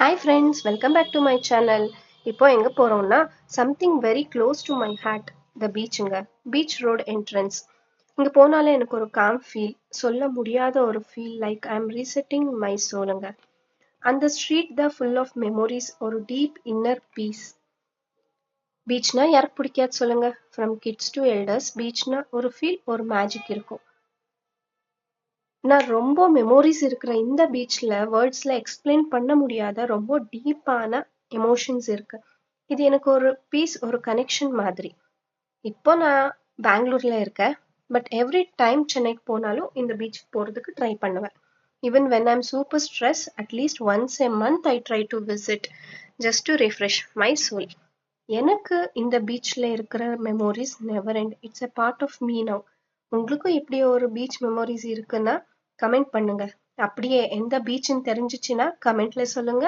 Hi friends, welcome back to my channel. இப்போ எங்க போறோம்னா something very close to my heart, the beachங்க. Beach road entrance. இங்க போனாலே எனக்கு ஒரு calm feel, சொல்ல முடியாத ஒரு feel like I'm resetting my soulங்க. அந்த street தான் full of memories, ஒரு deep inner peace. பீச்னா யாருக்கு பிடிக்காது சொல்லுங்க? From kids to elders, பீச்னா ஒரு feel, ஒரு magic இருக்கும். நான் ரொம்ப மெமோரிஸ் இருக்கிற இந்த பீச்ல வேர்ட்ஸ்ல எக்ஸ்பிளைன் பண்ண முடியாத ரொம்ப டீப்பான எமோஷன்ஸ் இருக்கு. இது எனக்கு ஒரு பீஸ், ஒரு கனெக்ஷன் மாதிரி. இப்போ நான் பெங்களூர்ல இருக்கேன். பட் எவ்ரி டைம் சென்னைக்கு போனாலும் இந்த பீச் போறதுக்கு ட்ரை பண்ணுவேன். Even when I'm super stress, at least once a month I try to visit just to refresh my soul. எனக்கு இந்த பீச்ல இருக்கிற memories never end. It's a part of me now. உங்களுக்கும் இப்படி ஒரு பீச் மெமோரிஸ் இருக்குன்னா கமெண்ட் பண்ணுங்க. அப்படியே எந்த பீச்னு தெரிஞ்சிச்சுன்னா கமெண்ட்ல சொல்லுங்க.